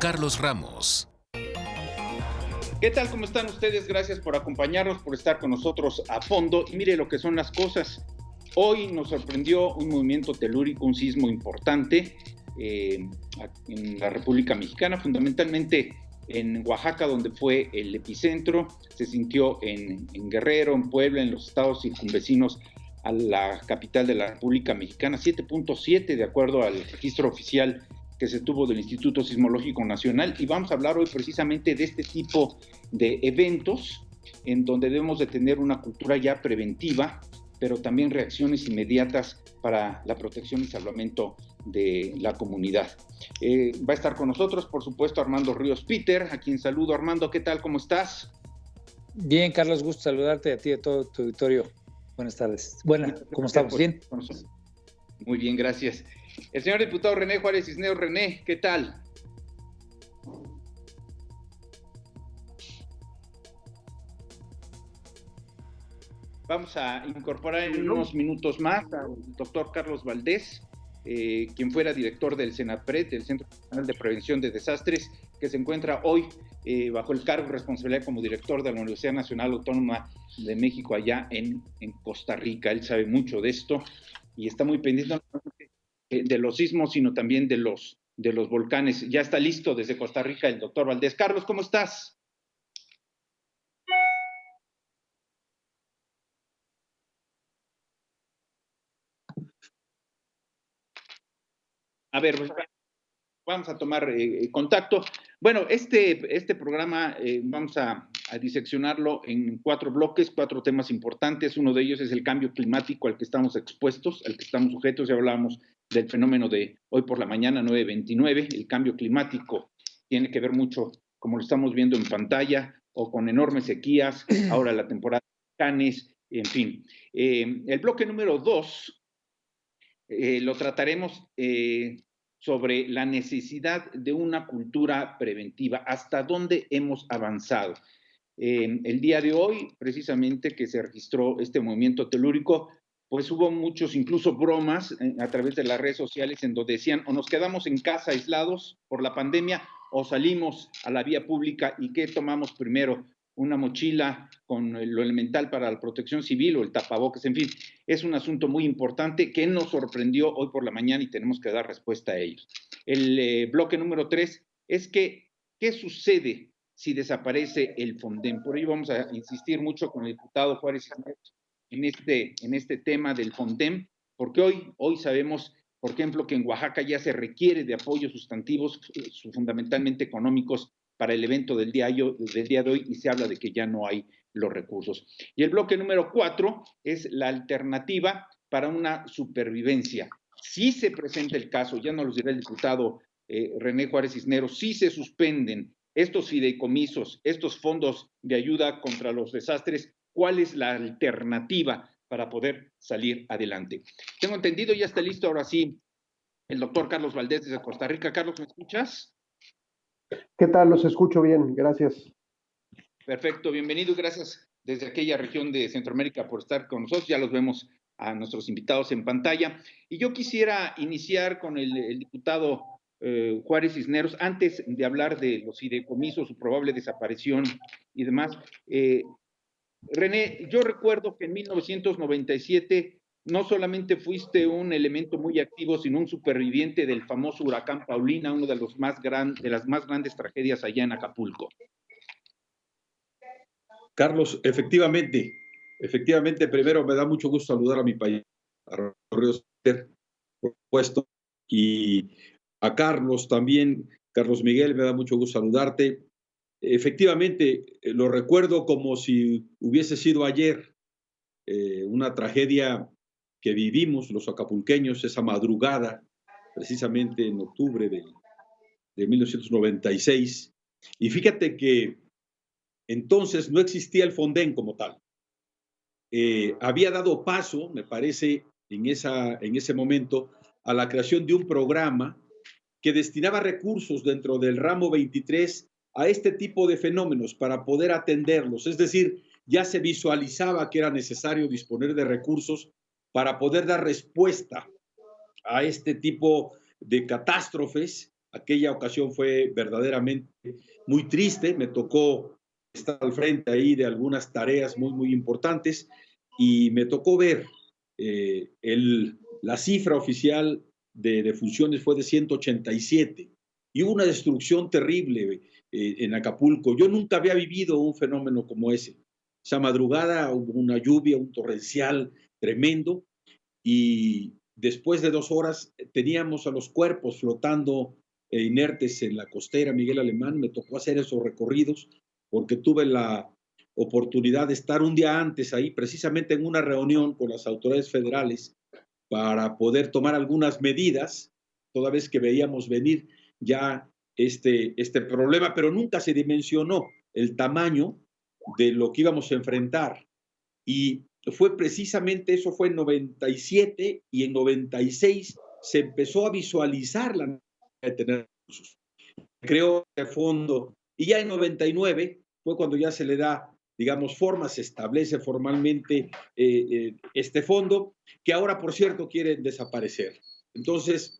Carlos Ramos. ¿Qué tal? ¿Cómo están ustedes? Gracias por acompañarnos, por estar con nosotros a fondo. Y mire lo que son las cosas. Hoy nos sorprendió un movimiento telúrico, un sismo importante en la República Mexicana, fundamentalmente en Oaxaca, donde fue el epicentro. Se sintió en Guerrero, en Puebla, en los estados circunvecinos a la capital de la República Mexicana, 7.7 de acuerdo al registro oficial que se tuvo del Instituto Sismológico Nacional, y vamos a hablar hoy precisamente de este tipo de eventos en donde debemos de tener una cultura ya preventiva, pero también reacciones inmediatas para la protección y salvamento de la comunidad. Va a estar con nosotros, por supuesto, Armando Ríos Peter, a quien saludo. Armando, ¿qué tal? ¿Cómo estás? Bien, Carlos, gusto saludarte a ti y a todo tu auditorio. Buenas tardes. ¿Cómo estamos? ¿Bien? Muy bien, gracias. El señor diputado René Juárez Cisneros. René, ¿qué tal? Vamos a incorporar en unos minutos más al doctor Carlos Valdés, quien fuera director del CENAPRED, del Centro Nacional de Prevención de Desastres, que se encuentra hoy bajo el cargo y responsabilidad como director de la Universidad Nacional Autónoma de México allá en Costa Rica. Él sabe mucho de esto y está muy pendiente de los sismos, sino también de los volcanes. Ya está listo desde Costa Rica el doctor Valdés. Carlos, ¿cómo estás? A ver, vamos a tomar contacto. Bueno, este programa vamos a diseccionarlo en 4 bloques, 4 temas importantes. Uno de ellos es el cambio climático al que estamos expuestos, al que estamos sujetos. Ya hablábamos del fenómeno de hoy por la mañana, 9:29. El cambio climático tiene que ver mucho, como lo estamos viendo en pantalla, o con enormes sequías, ahora la temporada de huracanes, en fin. El bloque número 2 lo trataremos sobre la necesidad de una cultura preventiva, hasta dónde hemos avanzado. El día de hoy, precisamente que se registró este movimiento telúrico, pues hubo muchos, incluso bromas a través de las redes sociales en donde decían o nos quedamos en casa aislados por la pandemia o salimos a la vía pública. ¿Y qué tomamos primero? Una mochila con lo elemental para la protección civil o el tapabocas, en fin, es un asunto muy importante que nos sorprendió hoy por la mañana y tenemos que dar respuesta a ellos. El bloque número 3 es que, ¿qué sucede si desaparece el FONDEM? Por ello vamos a insistir mucho con el diputado Juárez Cisneros en este tema del FONDEM, porque hoy sabemos, por ejemplo, que en Oaxaca ya se requiere de apoyos sustantivos, fundamentalmente económicos, para el evento del día de hoy, y se habla de que ya no hay los recursos. Y el bloque número 4 es la alternativa para una supervivencia. Si se presenta el caso, ya nos lo dirá el diputado René Juárez Cisneros, si se suspenden estos fideicomisos, estos fondos de ayuda contra los desastres, ¿cuál es la alternativa para poder salir adelante? Tengo entendido, ya está listo ahora sí el doctor Carlos Valdés desde Costa Rica. Carlos, ¿me escuchas? ¿Qué tal? Los escucho bien, gracias. Perfecto, bienvenido y gracias desde aquella región de Centroamérica por estar con nosotros. Ya los vemos a nuestros invitados en pantalla. Y yo quisiera iniciar con el diputado Juárez Cisneros, antes de hablar de los fideicomisos, su probable desaparición y demás. René, yo recuerdo que en 1997 no solamente fuiste un elemento muy activo, sino un superviviente del famoso huracán Paulina, uno de las más grandes tragedias allá en Acapulco. Carlos, efectivamente, primero me da mucho gusto saludar a mi país, a Ríos, por supuesto, y a Carlos también. Carlos Miguel, me da mucho gusto saludarte. Efectivamente, lo recuerdo como si hubiese sido ayer, una tragedia que vivimos los acapulqueños esa madrugada, precisamente en octubre de 1996. Y fíjate que entonces no existía el FONDEM como tal. Había dado paso, me parece, en ese momento, a la creación de un programa que destinaba recursos dentro del ramo 23 a este tipo de fenómenos para poder atenderlos. Es decir, ya se visualizaba que era necesario disponer de recursos para poder dar respuesta a este tipo de catástrofes Aquella ocasión fue verdaderamente muy triste, me tocó estar al frente ahí de algunas tareas muy importantes y me tocó ver la cifra oficial de defunciones fue de 187 y hubo una destrucción terrible en Acapulco. Yo nunca había vivido un fenómeno como ese. Esa madrugada hubo una lluvia, un torrencial tremendo y después de 2 horas teníamos a los cuerpos flotando inertes en la costera Miguel Alemán. Me tocó hacer esos recorridos porque tuve la oportunidad de estar un día antes ahí, precisamente en una reunión con las autoridades federales para poder tomar algunas medidas, toda vez que veíamos venir ya este problema, pero nunca se dimensionó el tamaño de lo que íbamos a enfrentar. Y fue precisamente eso, fue en 97 y en 96 se empezó a visualizar la necesidad de tener recursos. Creó el fondo y ya en 99 fue cuando ya se le da, digamos, forma, se establece formalmente este fondo, que ahora, por cierto, quieren desaparecer. Entonces,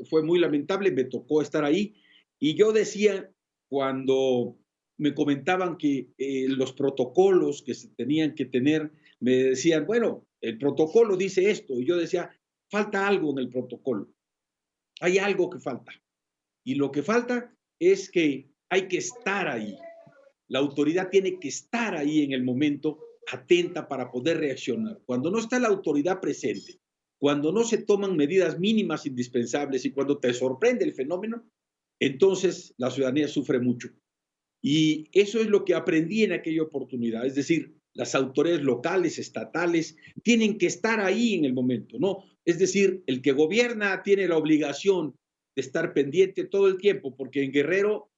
fue muy lamentable, me tocó estar ahí y yo decía, cuando me comentaban que los protocolos que se tenían que tener, me decían, bueno, el protocolo dice esto, y yo decía, falta algo en el protocolo, hay algo que falta. Y lo que falta es que hay que estar ahí. La autoridad tiene que estar ahí en el momento, atenta para poder reaccionar. Cuando no está la autoridad presente, cuando no se toman medidas mínimas indispensables y cuando te sorprende el fenómeno, entonces la ciudadanía sufre mucho. Y eso es lo que aprendí en aquella oportunidad. Es decir, las autoridades locales, estatales, tienen que estar ahí en el momento, ¿no? Es decir, el que gobierna tiene la obligación de estar pendiente todo el tiempo, porque en Guerrero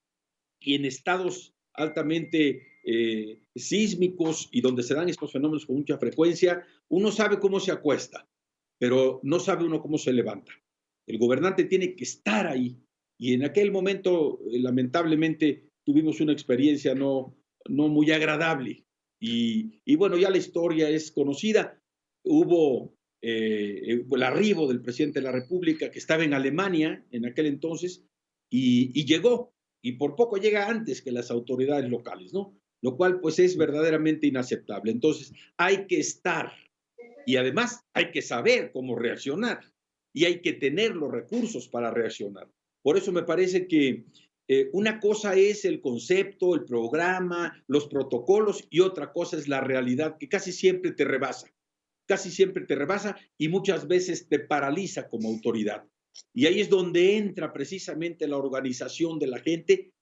y en estados altamente sísmicos y donde se dan estos fenómenos con mucha frecuencia, uno sabe cómo se acuesta, pero no sabe uno cómo se levanta. El gobernante tiene que estar ahí. Y en aquel momento, lamentablemente, tuvimos una experiencia no muy agradable. Y bueno, ya la historia es conocida. Hubo el arribo del presidente de la República, que estaba en Alemania en aquel entonces, y llegó, y por poco llega antes que las autoridades locales, ¿no? Lo cual pues es verdaderamente inaceptable. Entonces hay que estar y además hay que saber cómo reaccionar y hay que tener los recursos para reaccionar. Por eso me parece que una cosa es el concepto, el programa, los protocolos y otra cosa es la realidad que casi siempre te rebasa y muchas veces te paraliza como autoridad. Y ahí es donde entra precisamente la organización de la gente,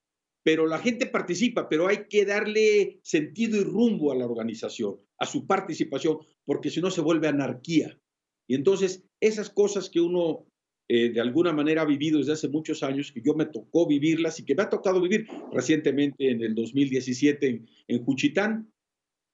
pero la gente participa, pero hay que darle sentido y rumbo a la organización, a su participación, porque si no se vuelve anarquía. Y entonces esas cosas que uno de alguna manera ha vivido desde hace muchos años, que yo me tocó vivirlas y que me ha tocado vivir recientemente en el 2017 en Juchitán,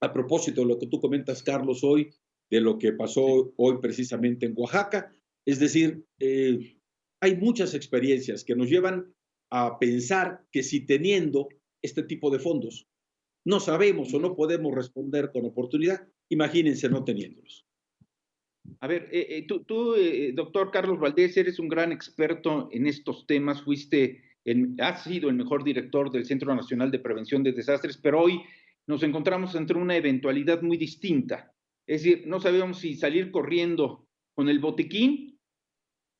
a propósito de lo que tú comentas, Carlos, hoy, de lo que pasó hoy precisamente en Oaxaca. Es decir, hay muchas experiencias que nos llevan a pensar que si teniendo este tipo de fondos no sabemos o no podemos responder con oportunidad, imagínense no teniéndolos. A ver, tú doctor Carlos Valdés, eres un gran experto en estos temas, has sido el mejor director del Centro Nacional de Prevención de Desastres, pero hoy nos encontramos ante una eventualidad muy distinta. Es decir, no sabemos si salir corriendo con el botiquín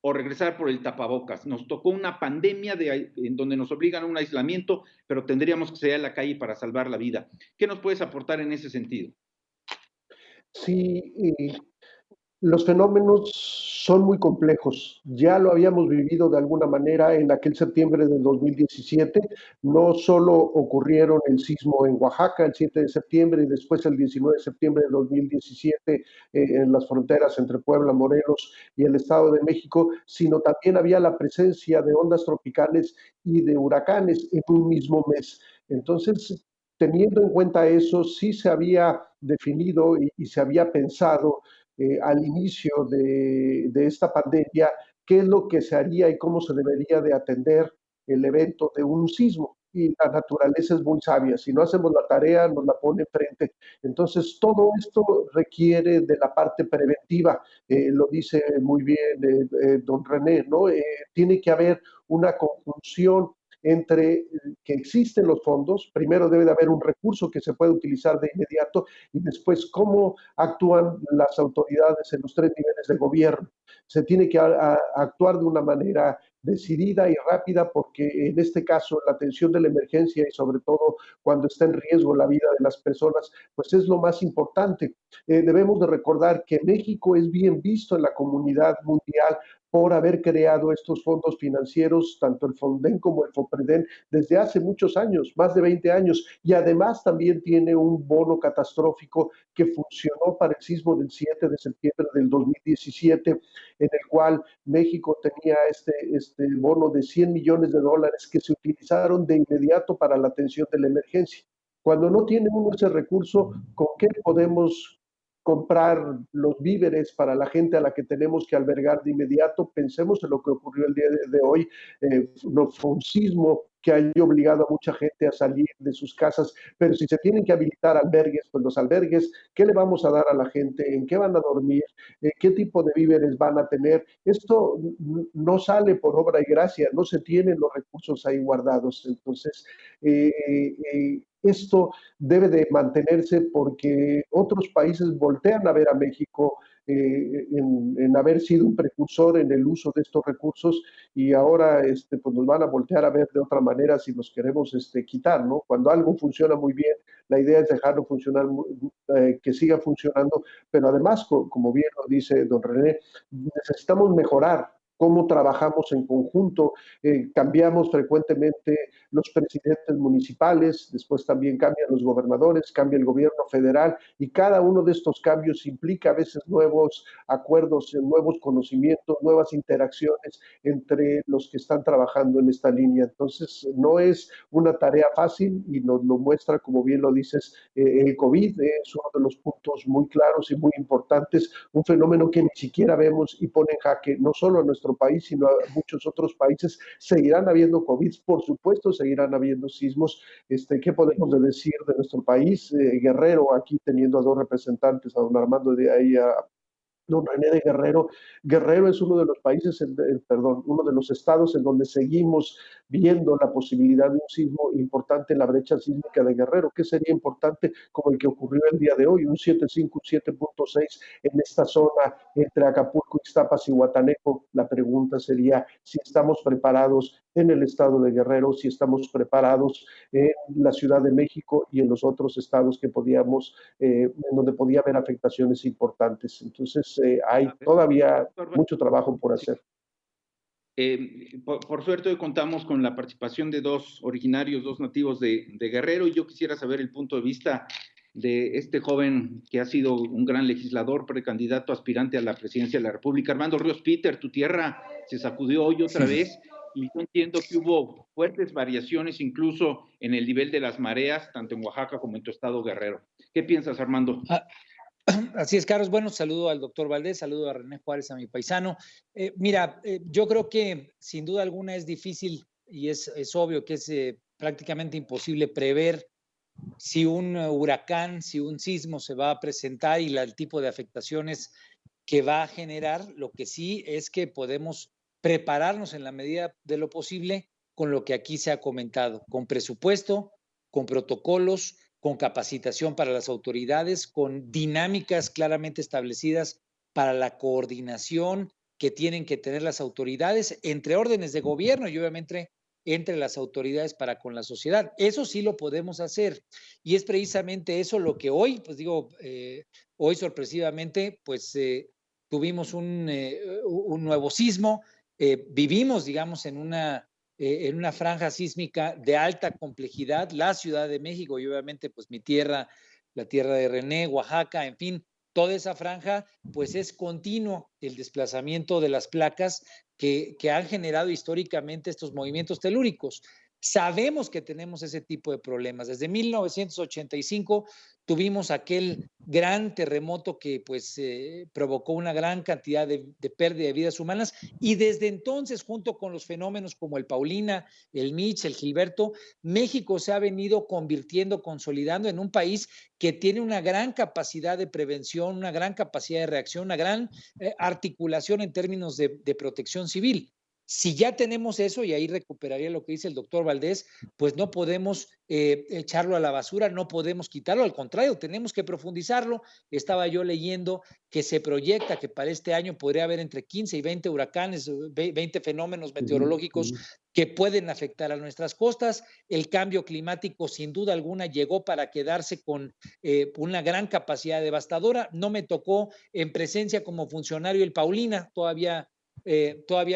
o regresar por el tapabocas. Nos tocó una pandemia en donde nos obligan a un aislamiento, pero tendríamos que salir a la calle para salvar la vida. ¿Qué nos puedes aportar en ese sentido? Sí, los fenómenos son muy complejos. Ya lo habíamos vivido de alguna manera en aquel septiembre del 2017. No solo ocurrieron el sismo en Oaxaca el 7 de septiembre y después el 19 de septiembre del 2017 en las fronteras entre Puebla, Morelos y el Estado de México, sino también había la presencia de ondas tropicales y de huracanes en un mismo mes. Entonces, teniendo en cuenta eso, sí se había definido y se había pensado al inicio de esta pandemia, qué es lo que se haría y cómo se debería de atender el evento de un sismo. y la naturaleza es muy sabia. Si no hacemos la tarea, nos la pone enfrente. Entonces, todo esto requiere de la parte preventiva. Lo dice muy bien don René, ¿no? Tiene que haber una conjunción entre que existen los fondos, primero debe de haber un recurso que se puede utilizar de inmediato y después cómo actúan las autoridades en los 3 niveles de gobierno. Se tiene que actuar de una manera decidida y rápida porque en este caso la atención de la emergencia y sobre todo cuando está en riesgo la vida de las personas, pues es lo más importante. Debemos de recordar que México es bien visto en la comunidad mundial por haber creado estos fondos financieros, tanto el Fonden como el FOPREDEN, desde hace muchos años, más de 20 años, y además también tiene un bono catastrófico que funcionó para el sismo del 7 de septiembre del 2017, en el cual México tenía este bono de $100 millones que se utilizaron de inmediato para la atención de la emergencia. Cuando no tiene uno ese recurso, ¿con qué podemos comprar los víveres para la gente a la que tenemos que albergar de inmediato? Pensemos en lo que ocurrió el día de hoy. No fue un sismo que haya obligado a mucha gente a salir de sus casas, pero si se tienen que habilitar albergues, pues los albergues, ¿qué le vamos a dar a la gente? ¿En qué van a dormir? ¿Qué tipo de víveres van a tener? Esto no sale por obra y gracia, no se tienen los recursos ahí guardados. Entonces, esto debe de mantenerse porque otros países voltean a ver a México en haber sido un precursor en el uso de estos recursos y ahora pues nos van a voltear a ver de otra manera si los queremos quitar, ¿no? Cuando algo funciona muy bien, la idea es dejarlo funcionar, que siga funcionando, pero además, como bien lo dice don René, necesitamos mejorar cómo trabajamos en conjunto, cambiamos frecuentemente los presidentes municipales, después también cambian los gobernadores, cambia el gobierno federal y cada uno de estos cambios implica a veces nuevos acuerdos, nuevos conocimientos, nuevas interacciones entre los que están trabajando en esta línea. Entonces, no es una tarea fácil y nos lo muestra, como bien lo dices, el COVID es uno de los puntos muy claros y muy importantes, un fenómeno que ni siquiera vemos y pone en jaque no solo a nuestro país, sino a muchos otros países. Seguirán habiendo COVID, por supuesto, seguirán habiendo sismos. ¿Qué podemos decir de nuestro país? Guerrero, aquí teniendo a 2 representantes, a don Armando de ahí, a don René de Guerrero. Guerrero es uno de los países, uno de los estados en donde seguimos viendo la posibilidad de un sismo importante en la brecha sísmica de Guerrero. ¿Qué sería importante como el que ocurrió el día de hoy? Un 7.5, un 7.6 en esta zona entre Acapulco, Ixtapas y Guatanejo. La pregunta sería si estamos preparados en el estado de Guerrero, si estamos preparados en la Ciudad de México y en los otros estados que en donde podía haber afectaciones importantes. Entonces, hay todavía mucho trabajo por hacer. Por suerte hoy contamos con la participación de 2 originarios, 2 nativos de Guerrero, y yo quisiera saber el punto de vista de este joven que ha sido un gran legislador, precandidato aspirante a la presidencia de la República. Armando Ríos Peter, tu tierra se sacudió hoy otra vez, y yo entiendo que hubo fuertes variaciones incluso en el nivel de las mareas, tanto en Oaxaca como en tu estado Guerrero. ¿Qué piensas, Armando? Así es, Carlos. Bueno, saludo al doctor Valdés, saludo a René Juárez, a mi paisano. Mira, yo creo que sin duda alguna es difícil y es obvio que es prácticamente imposible prever si un huracán, si un sismo se va a presentar y el tipo de afectaciones que va a generar. Lo que sí es que podemos prepararnos en la medida de lo posible con lo que aquí se ha comentado, con presupuesto, con protocolos, con capacitación para las autoridades, con dinámicas claramente establecidas para la coordinación que tienen que tener las autoridades entre órdenes de gobierno y obviamente entre las autoridades para con la sociedad. Eso sí lo podemos hacer y es precisamente eso lo que hoy, pues digo, hoy sorpresivamente, pues tuvimos un nuevo sismo, vivimos, digamos, en una franja sísmica de alta complejidad, la Ciudad de México y obviamente pues mi tierra, la tierra de René, Oaxaca, en fin, toda esa franja, pues es continuo el desplazamiento de las placas que han generado históricamente estos movimientos telúricos. Sabemos que tenemos ese tipo de problemas. Desde 1985 tuvimos aquel gran terremoto que pues provocó una gran cantidad de pérdida de vidas humanas, y desde entonces, junto con los fenómenos como el Paulina, el Mitch, el Gilberto, México se ha venido convirtiendo, consolidando en un país que tiene una gran capacidad de prevención, una gran capacidad de reacción, una gran articulación en términos de protección civil. Si ya tenemos eso, y ahí recuperaría lo que dice el doctor Valdés, pues no podemos echarlo a la basura, no podemos quitarlo, al contrario, tenemos que profundizarlo. Estaba yo leyendo que se proyecta que para este año podría haber entre 15 y 20 huracanes, 20 fenómenos meteorológicos que pueden afectar a nuestras costas. El cambio climático, sin duda alguna, llegó para quedarse con una gran capacidad devastadora. No me tocó en presencia como funcionario el Paulina, todavía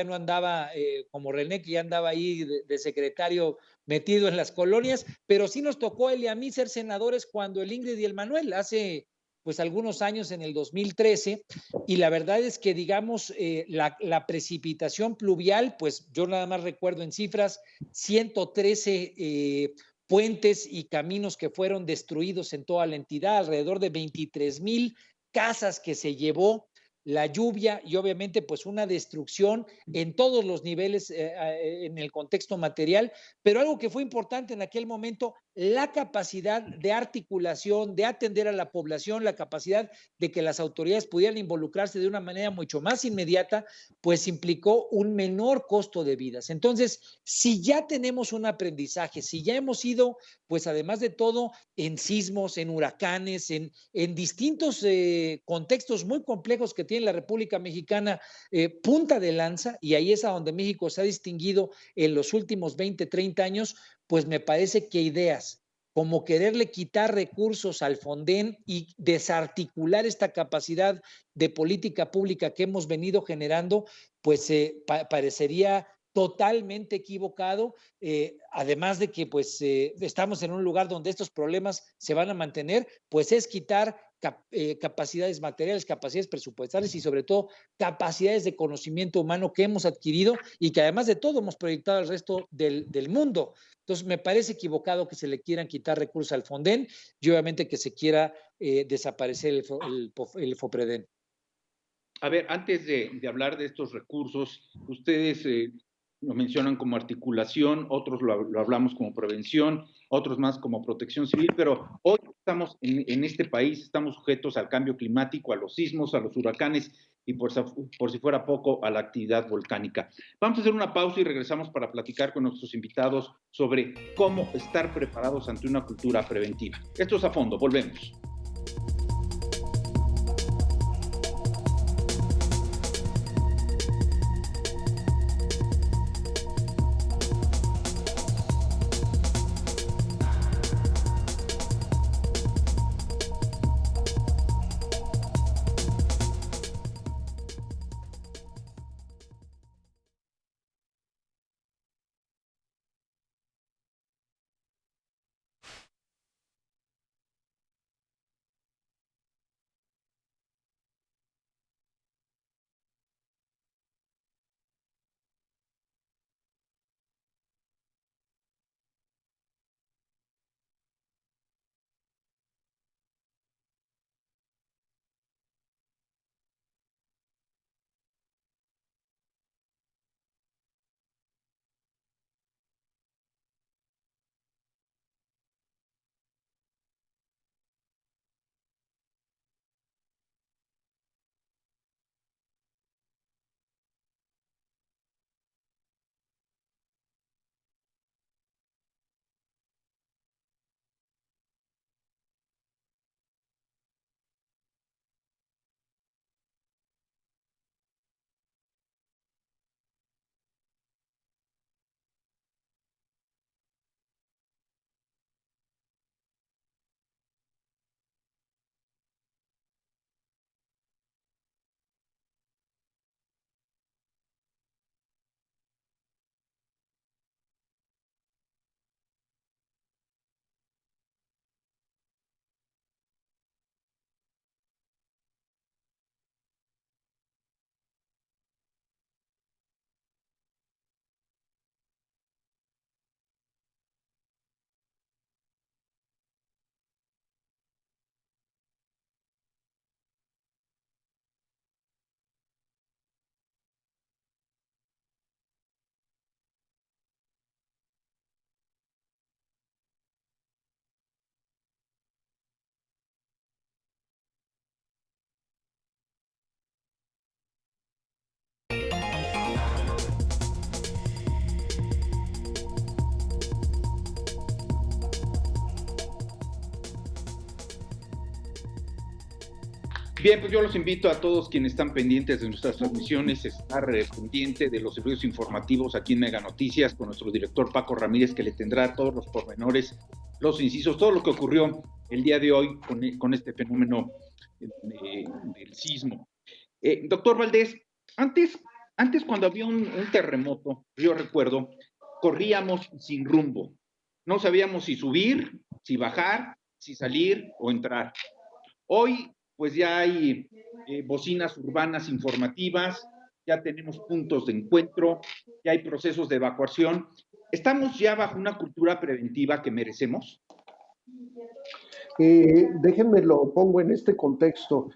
no andaba como René, que ya andaba ahí de secretario metido en las colonias, pero sí nos tocó él y a mí ser senadores cuando el Ingrid y el Manuel, hace pues algunos años, en el 2013, y la verdad es que digamos la precipitación pluvial, pues yo nada más recuerdo en cifras 113 puentes y caminos que fueron destruidos en toda la entidad, alrededor de 23,000 casas que se llevó la lluvia, y obviamente pues una destrucción en todos los niveles en el contexto material, pero algo que fue importante en aquel momento, la capacidad de articulación, de atender a la población, la capacidad de que las autoridades pudieran involucrarse de una manera mucho más inmediata, pues implicó un menor costo de vidas. Entonces, si ya tenemos un aprendizaje, si ya hemos ido, pues además de todo, en sismos, en huracanes, en distintos contextos muy complejos que tiene la República Mexicana, punta de lanza, y ahí es a donde México se ha distinguido en los últimos 20, 30 años, pues me parece que ideas como quererle quitar recursos al Fonden y desarticular esta capacidad de política pública que hemos venido generando, pues parecería totalmente equivocado, además de que pues estamos en un lugar donde estos problemas se van a mantener, pues es quitar capacidades materiales, capacidades presupuestales y sobre todo capacidades de conocimiento humano que hemos adquirido y que además de todo hemos proyectado al resto del mundo. Entonces me parece equivocado que se le quieran quitar recursos al Fonden y obviamente que se quiera desaparecer el FOPREDEN. A ver, antes de hablar de estos recursos, ustedes lo mencionan como articulación, otros lo hablamos como prevención, otros más como protección civil, pero hoy estamos en este país, estamos sujetos al cambio climático, a los sismos, a los huracanes y por si fuera poco, a la actividad volcánica. Vamos a hacer una pausa y regresamos para platicar con nuestros invitados sobre cómo estar preparados ante una cultura preventiva. Esto es A Fondo, volvemos. Bien, pues yo los invito a todos quienes están pendientes de nuestras transmisiones, estar pendiente de los servicios informativos aquí en Mega Noticias con nuestro director Paco Ramírez, que le tendrá todos los pormenores, los incisos, todo lo que ocurrió el día de hoy con este fenómeno del sismo. Doctor Valdés, antes cuando había un terremoto, yo recuerdo, corríamos sin rumbo. No sabíamos si subir, si bajar, si salir o entrar. Hoy, pues ya hay bocinas urbanas informativas, ya tenemos puntos de encuentro, ya hay procesos de evacuación. ¿Estamos ya bajo una cultura preventiva que merecemos? Déjenme lo pongo en este contexto.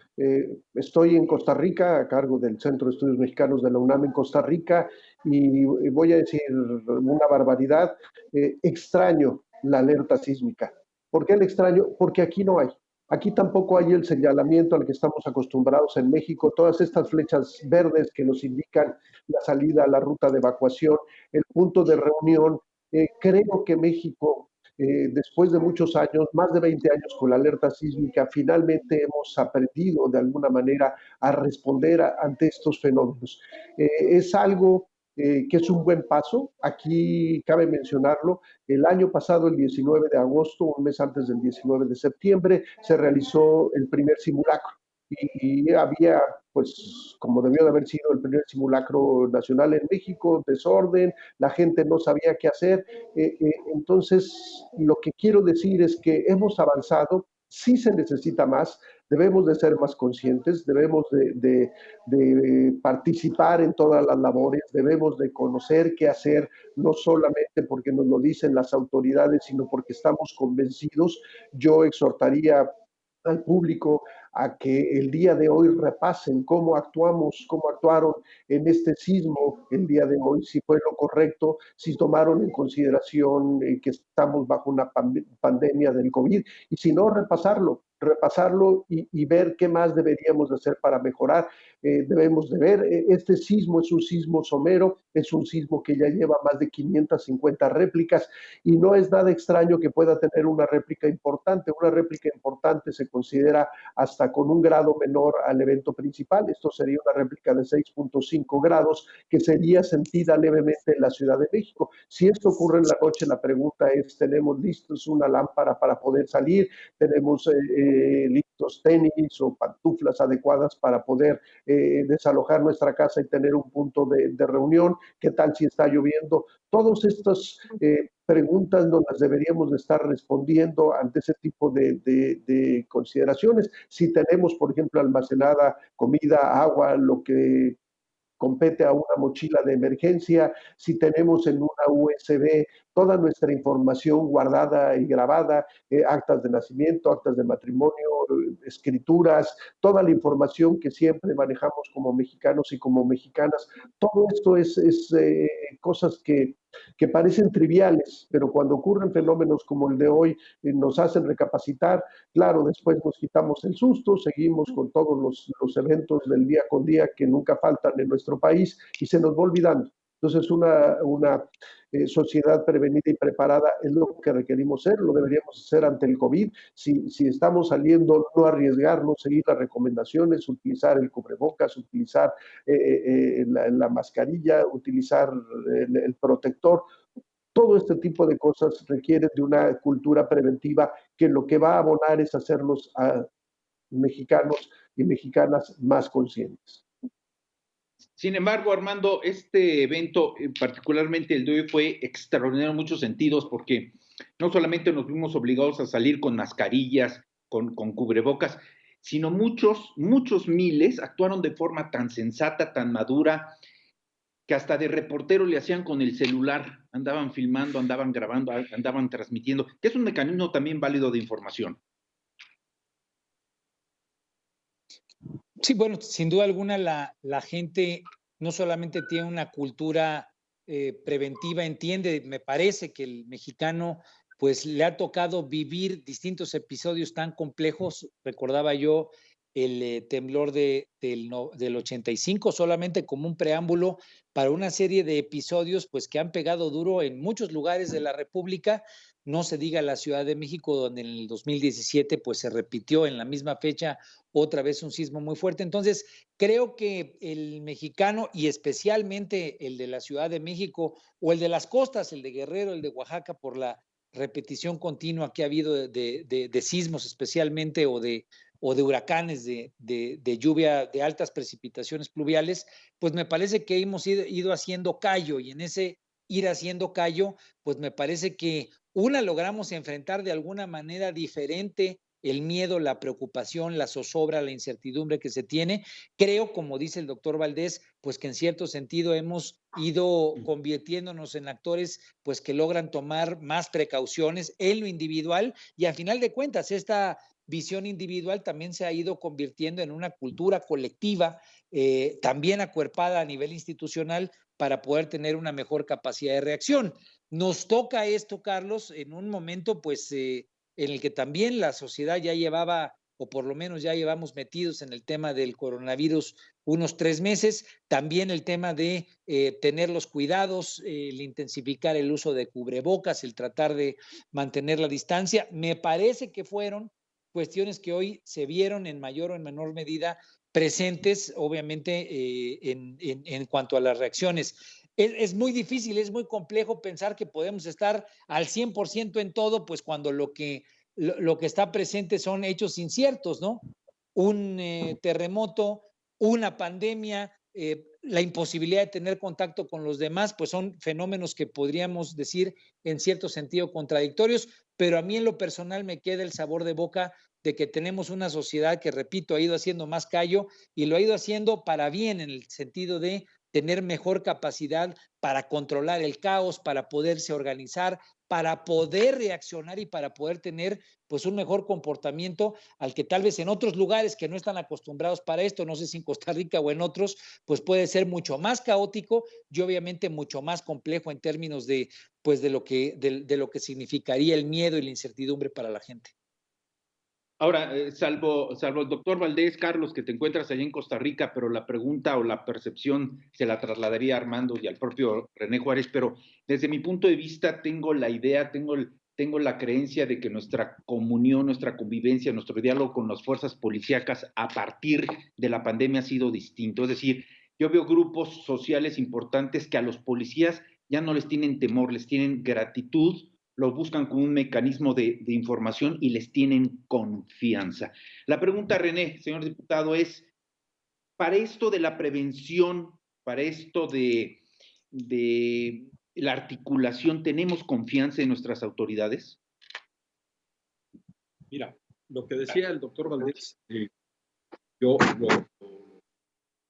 Estoy en Costa Rica a cargo del Centro de Estudios Mexicanos de la UNAM en Costa Rica y voy a decir una barbaridad. Extraño la alerta sísmica. ¿Por qué la extraño? Porque aquí no hay. Aquí tampoco hay el señalamiento al que estamos acostumbrados en México, todas estas flechas verdes que nos indican la salida, la ruta de evacuación, el punto de reunión. Creo que México después de muchos años, más de 20 años con la alerta sísmica, finalmente hemos aprendido de alguna manera a responder ante estos fenómenos. Es algo que es un buen paso. Aquí cabe mencionarlo, el año pasado, el 19 de agosto, un mes antes del 19 de septiembre, se realizó el primer simulacro. Y había, pues, como debió de haber sido el primer simulacro nacional en México, desorden, la gente no sabía qué hacer. Entonces, lo que quiero decir es que hemos avanzado, sí se necesita más, debemos de ser más conscientes, debemos de participar en todas las labores, debemos de conocer qué hacer, no solamente porque nos lo dicen las autoridades, sino porque estamos convencidos. Yo exhortaría al público a que el día de hoy repasen cómo actuamos, cómo actuaron en este sismo el día de hoy, si fue lo correcto, si tomaron en consideración que estamos bajo una pandemia del COVID, y si no, repasarlo y ver qué más deberíamos de hacer para mejorar. Debemos de ver, este sismo es un sismo somero, es un sismo que ya lleva más de 550 réplicas y no es nada extraño que pueda tener una réplica importante. Una réplica importante se considera hasta con un grado menor al evento principal. Esto sería una réplica de 6.5 grados que sería sentida levemente en la Ciudad de México. Si esto ocurre en la noche, la pregunta es, ¿tenemos listos una lámpara para poder salir? ¿Tenemos listos tenis o pantuflas adecuadas para poder desalojar nuestra casa y tener un punto de reunión? ¿Qué tal si está lloviendo? Todas estas preguntas nos las deberíamos de estar respondiendo ante ese tipo de consideraciones. Si tenemos, por ejemplo, almacenada comida, agua, lo que compete a una mochila de emergencia, si tenemos en una USB toda nuestra información guardada y grabada, actas de nacimiento, actas de matrimonio, escrituras, toda la información que siempre manejamos como mexicanos y como mexicanas. Todo esto es cosas que parecen triviales, pero cuando ocurren fenómenos como el de hoy, nos hacen recapacitar. Claro, después nos quitamos el susto, seguimos con todos los eventos del día con día que nunca faltan en nuestro país y se nos va olvidando. Entonces, una sociedad prevenida y preparada es lo que requerimos ser, lo deberíamos hacer ante el COVID. Si estamos saliendo, no arriesgarnos, seguir las recomendaciones, utilizar el cubrebocas, utilizar la mascarilla, utilizar el protector. Todo este tipo de cosas requieren de una cultura preventiva que lo que va a abonar es hacernos a mexicanos y mexicanas más conscientes. Sin embargo, Armando, este evento, particularmente el de hoy, fue extraordinario en muchos sentidos porque no solamente nos vimos obligados a salir con mascarillas, con cubrebocas, sino muchos miles actuaron de forma tan sensata, tan madura, que hasta de reportero le hacían con el celular, andaban filmando, andaban grabando, andaban transmitiendo, que es un mecanismo también válido de información. Sí, bueno, sin duda alguna la gente no solamente tiene una cultura preventiva, entiende, me parece que el mexicano pues le ha tocado vivir distintos episodios tan complejos. Recordaba yo el temblor del 85, solamente como un preámbulo para una serie de episodios pues, que han pegado duro en muchos lugares de la República. No se diga la Ciudad de México, donde en el 2017 pues, se repitió en la misma fecha otra vez un sismo muy fuerte. Entonces, creo que el mexicano, y especialmente el de la Ciudad de México o el de las costas, el de Guerrero, el de Oaxaca, por la repetición continua que ha habido de sismos especialmente o de huracanes de lluvia, de altas precipitaciones pluviales, pues me parece que hemos ido haciendo callo, y en ese ir haciendo callo, pues me parece que logramos enfrentar de alguna manera diferente el miedo, la preocupación, la zozobra, la incertidumbre que se tiene. Creo, como dice el doctor Valdés, pues que en cierto sentido hemos ido convirtiéndonos en actores pues que logran tomar más precauciones en lo individual, y al final de cuentas esta visión individual también se ha ido convirtiendo en una cultura colectiva, también acuerpada a nivel institucional, para poder tener una mejor capacidad de reacción. Nos toca esto, Carlos, en un momento pues en el que también la sociedad ya llevaba, o por lo menos ya llevamos metidos en el tema del coronavirus unos 3 meses, también el tema de tener los cuidados, el intensificar el uso de cubrebocas, el tratar de mantener la distancia. Me parece que fueron cuestiones que hoy se vieron en mayor o en menor medida presentes, obviamente, en cuanto a las reacciones. Es muy difícil, es muy complejo pensar que podemos estar al 100% en todo, pues cuando lo que está presente son hechos inciertos, ¿no? Un terremoto, una pandemia, la imposibilidad de tener contacto con los demás, pues son fenómenos que podríamos decir en cierto sentido contradictorios, pero a mí en lo personal me queda el sabor de boca de que tenemos una sociedad que, repito, ha ido haciendo más callo, y lo ha ido haciendo para bien, en el sentido de tener mejor capacidad para controlar el caos, para poderse organizar, para poder reaccionar y para poder tener pues un mejor comportamiento al que tal vez en otros lugares que no están acostumbrados para esto, no sé si en Costa Rica o en otros, pues puede ser mucho más caótico y obviamente mucho más complejo en términos de pues de lo que significaría el miedo y la incertidumbre para la gente. Ahora, salvo el doctor Valdés, Carlos, que te encuentras allá en Costa Rica, pero la pregunta o la percepción se la trasladaría a Armando y al propio René Juárez, pero desde mi punto de vista tengo la idea, tengo la creencia de que nuestra comunión, nuestra convivencia, nuestro diálogo con las fuerzas policíacas a partir de la pandemia ha sido distinto. Es decir, yo veo grupos sociales importantes que a los policías ya no les tienen temor, les tienen gratitud, lo buscan como un mecanismo de información y les tienen confianza. La pregunta, René, señor diputado, es, para esto de la prevención, para esto de la articulación, ¿tenemos confianza en nuestras autoridades? Mira, lo que decía el doctor Valdés,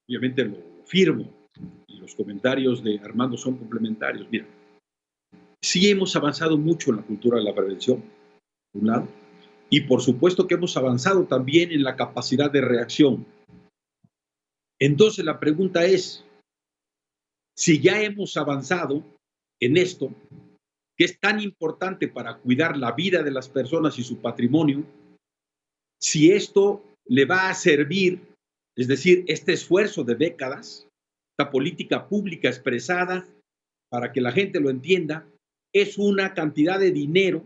obviamente lo firmo, y los comentarios de Armando son complementarios. Mira, sí hemos avanzado mucho en la cultura de la prevención, por un lado, y por supuesto que hemos avanzado también en la capacidad de reacción. Entonces la pregunta es, si ya hemos avanzado en esto, que es tan importante para cuidar la vida de las personas y su patrimonio, si esto le va a servir, es decir, este esfuerzo de décadas, esta política pública expresada, para que la gente lo entienda, es una cantidad de dinero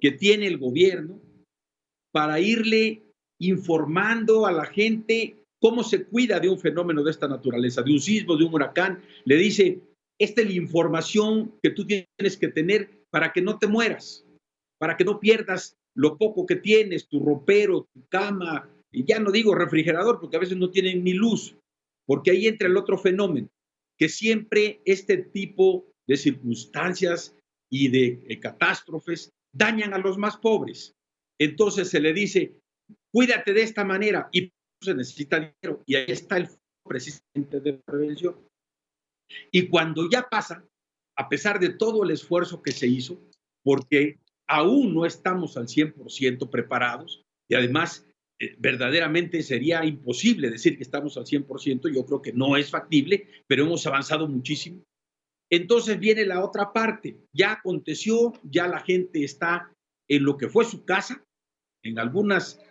que tiene el gobierno para irle informando a la gente cómo se cuida de un fenómeno de esta naturaleza, de un sismo, de un huracán. Le dice, esta es la información que tú tienes que tener para que no te mueras, para que no pierdas lo poco que tienes, tu ropero, tu cama, y ya no digo refrigerador, porque a veces no tienen ni luz, porque ahí entra el otro fenómeno, que siempre este tipo de circunstancias y de catástrofes dañan a los más pobres. Entonces se le dice, cuídate de esta manera, y se necesita dinero, y ahí está el presidente de prevención. Y cuando ya pasa, a pesar de todo el esfuerzo que se hizo, porque aún no estamos al 100% preparados, y además verdaderamente sería imposible decir que estamos al 100%, yo creo que no es factible, pero hemos avanzado muchísimo. Entonces viene la otra parte, ya aconteció, ya la gente está en lo que fue su casa, en algunas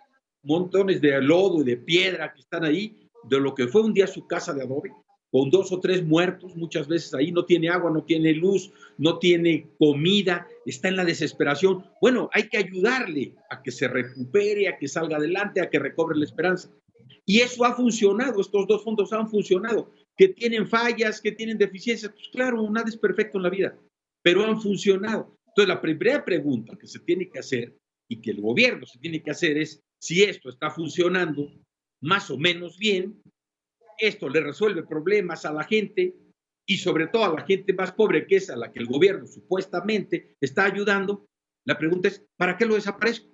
montones de lodo y de piedra que están ahí, de lo que fue un día su casa de adobe, con 2 o 3 muertos, muchas veces ahí, no tiene agua, no tiene luz, no tiene comida, está en la desesperación. Bueno, hay que ayudarle a que se recupere, a que salga adelante, a que recobre la esperanza. Y eso ha funcionado, estos 2 fondos han funcionado. Que tienen fallas, que tienen deficiencias, pues claro, nada es perfecto en la vida, pero han funcionado. Entonces, la primera pregunta que se tiene que hacer y que el gobierno se tiene que hacer es si esto está funcionando más o menos bien, esto le resuelve problemas a la gente y sobre todo a la gente más pobre, que es a la que el gobierno supuestamente está ayudando. La pregunta es, ¿para qué lo desaparezco?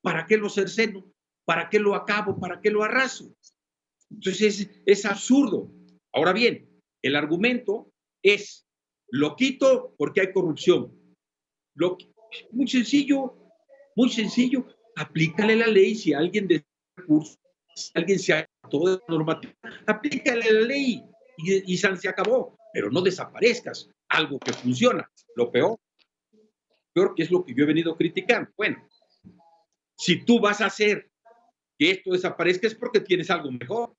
¿Para qué lo cerceno? ¿Para qué lo acabo? ¿Para qué lo arraso? Entonces es absurdo. Ahora bien, el argumento es, lo quito porque hay corrupción. Muy sencillo, aplícale la ley. Si alguien de recursos, si alguien se acató de la normativa, aplícale la ley y se acabó, pero no desaparezcas algo que funciona. Lo peor que es lo que yo he venido criticando. Bueno, si tú vas a hacer que esto desaparezca es porque tienes algo mejor.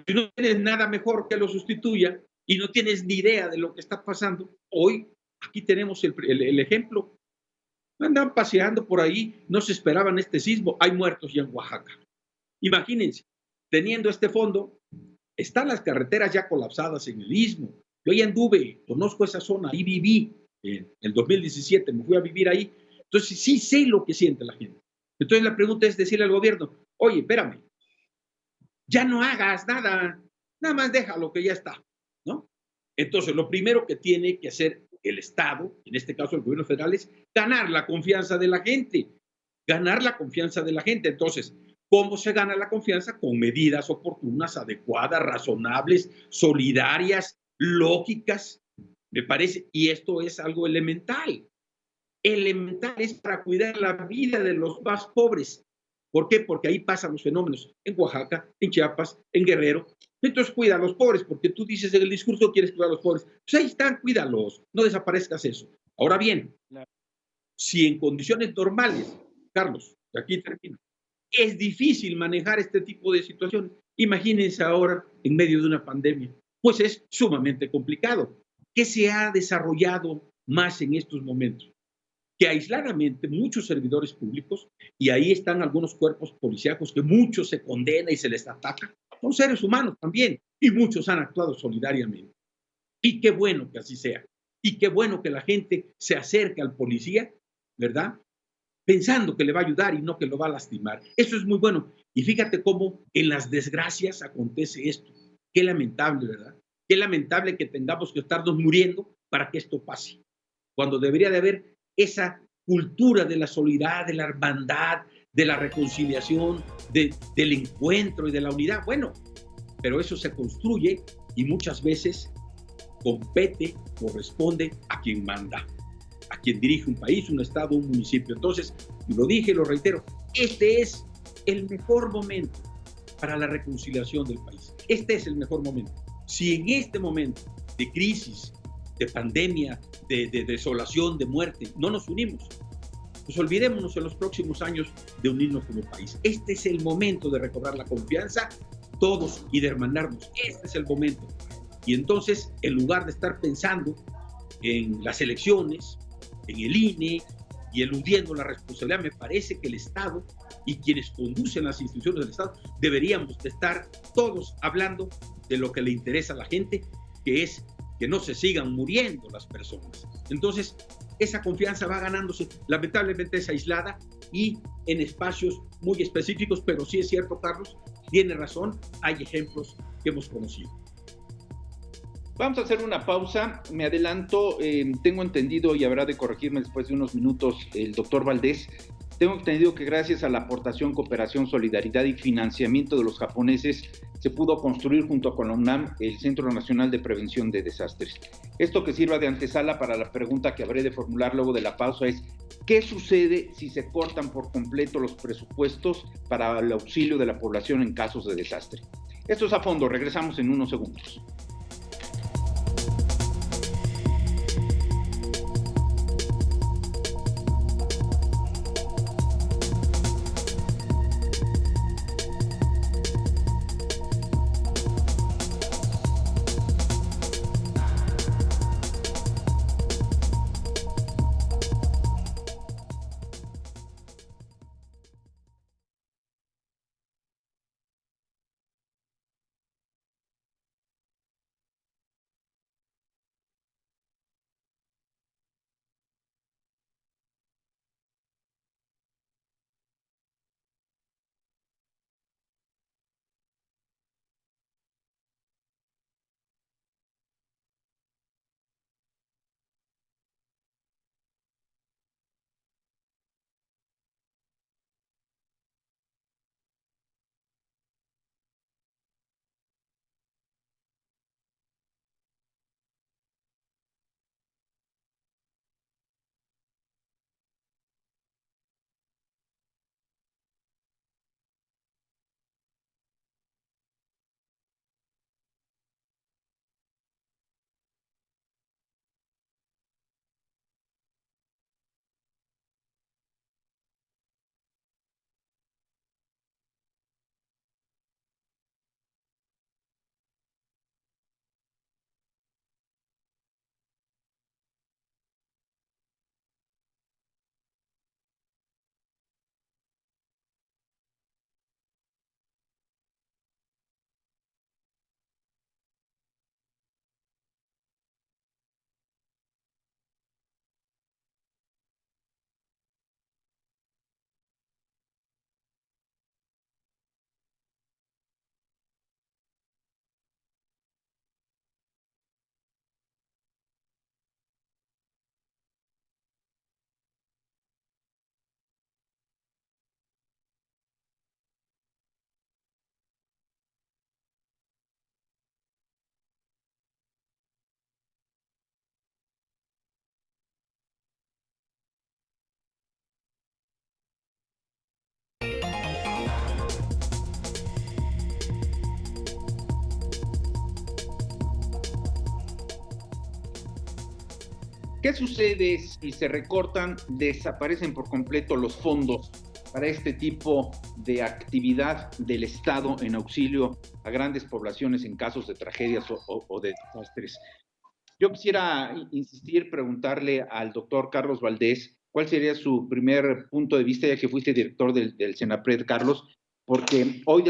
Si no tienes nada mejor que lo sustituya y no tienes ni idea de lo que está pasando, hoy aquí tenemos el ejemplo. Andan paseando por ahí, no se esperaban este sismo, hay muertos ya en Oaxaca. Imagínense, teniendo este fondo, están las carreteras ya colapsadas en el istmo. Yo ya anduve, conozco esa zona, ahí viví, en el 2017 me fui a vivir ahí, entonces sí sé lo que siente la gente. Entonces la pregunta es decirle al gobierno, oye, espérame, ya no hagas nada, nada más deja lo que ya está, ¿no? Entonces lo primero que tiene que hacer el Estado, en este caso el gobierno federal, es ganar la confianza de la gente, ganar la confianza de la gente. Entonces, ¿cómo se gana la confianza? Con medidas oportunas, adecuadas, razonables, solidarias, lógicas, me parece, y esto es algo elemental. Elemental es para cuidar la vida de los más pobres. ¿Por qué? Porque ahí pasan los fenómenos, en Oaxaca, en Chiapas, en Guerrero. Entonces cuida a los pobres, porque tú dices en el discurso quieres cuidar a los pobres. Pues ahí están, cuídalos, no desaparezcas eso. Ahora bien, si en condiciones normales, Carlos, aquí termino, es difícil manejar este tipo de situaciones, imagínense ahora en medio de una pandemia, pues es sumamente complicado. ¿Qué se ha desarrollado más en estos momentos? Que aisladamente muchos servidores públicos, y ahí están algunos cuerpos policíacos que muchos se condena y se les ataca, son seres humanos también, y muchos han actuado solidariamente. Y qué bueno que así sea, y qué bueno que la gente se acerque al policía, ¿verdad? Pensando que le va a ayudar y no que lo va a lastimar. Eso es muy bueno. Y fíjate cómo en las desgracias acontece esto. Qué lamentable, ¿verdad? Qué lamentable que tengamos que estarnos muriendo para que esto pase, cuando debería de haber esa cultura de la solidaridad, de la hermandad, de la reconciliación, del encuentro y de la unidad. Bueno, pero eso se construye y muchas veces compete, corresponde a quien manda, a quien dirige un país, un estado, un municipio. Entonces, lo dije, lo reitero, este es el mejor momento para la reconciliación del país. Este es el mejor momento. Si en este momento de crisis, de pandemia, de desolación, de muerte, no nos unimos, pues olvidémonos en los próximos años de unirnos como país. Este es el momento de recobrar la confianza todos y de hermanarnos. Este es el momento. Y entonces, en lugar de estar pensando en las elecciones, en el INE y eludiendo la responsabilidad, me parece que el Estado y quienes conducen las instituciones del Estado deberíamos de estar todos hablando de lo que le interesa a la gente, que es que no se sigan muriendo las personas. Entonces, esa confianza va ganándose. Lamentablemente es aislada y en espacios muy específicos, pero sí es cierto, Carlos, tiene razón, hay ejemplos que hemos conocido. Vamos a hacer una pausa, me adelanto, tengo entendido, y habrá de corregirme después de unos minutos el doctor Valdés, tengo entendido que gracias a la aportación, cooperación, solidaridad y financiamiento de los japoneses se pudo construir junto con la UNAM el Centro Nacional de Prevención de Desastres. Esto que sirva de antesala para la pregunta que habré de formular luego de la pausa es ¿qué sucede si se cortan por completo los presupuestos para el auxilio de la población en casos de desastre? Esto es A Fondo, regresamos en unos segundos. ¿Qué sucede si se recortan, desaparecen por completo los fondos para este tipo de actividad del Estado en auxilio a grandes poblaciones en casos de tragedias o de desastres? Yo quisiera insistir, preguntarle al doctor Carlos Valdés cuál sería su primer punto de vista, ya que fuiste director del Senapred, Carlos, porque hoy,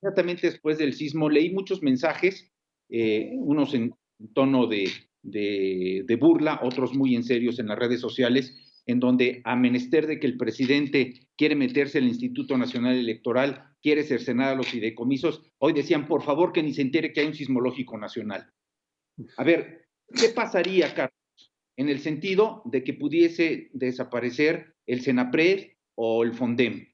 inmediatamente después del sismo, leí muchos mensajes, unos en tono de burla, otros muy en serios en las redes sociales, en donde, a menester de que el presidente quiere meterse en el Instituto Nacional Electoral, quiere cercenar a los fideicomisos, hoy decían, por favor, que ni se entere que hay un sismológico nacional. A ver, ¿qué pasaría, Carlos, en el sentido de que pudiese desaparecer el Senapred o el Fondem?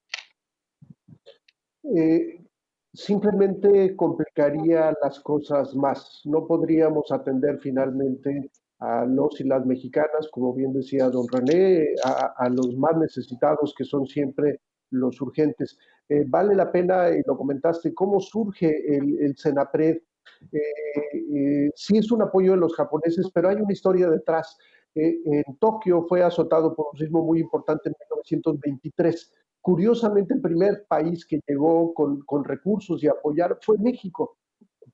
Simplemente complicaría las cosas más. No podríamos atender finalmente a los y las mexicanas, como bien decía don René, a los más necesitados, que son siempre los urgentes. Vale la pena, y lo comentaste, cómo surge el Senapred. Sí es un apoyo de los japoneses, pero hay una historia detrás. En Tokio fue azotado por un sismo muy importante en 1923. Curiosamente, el primer país que llegó con recursos y apoyar fue México.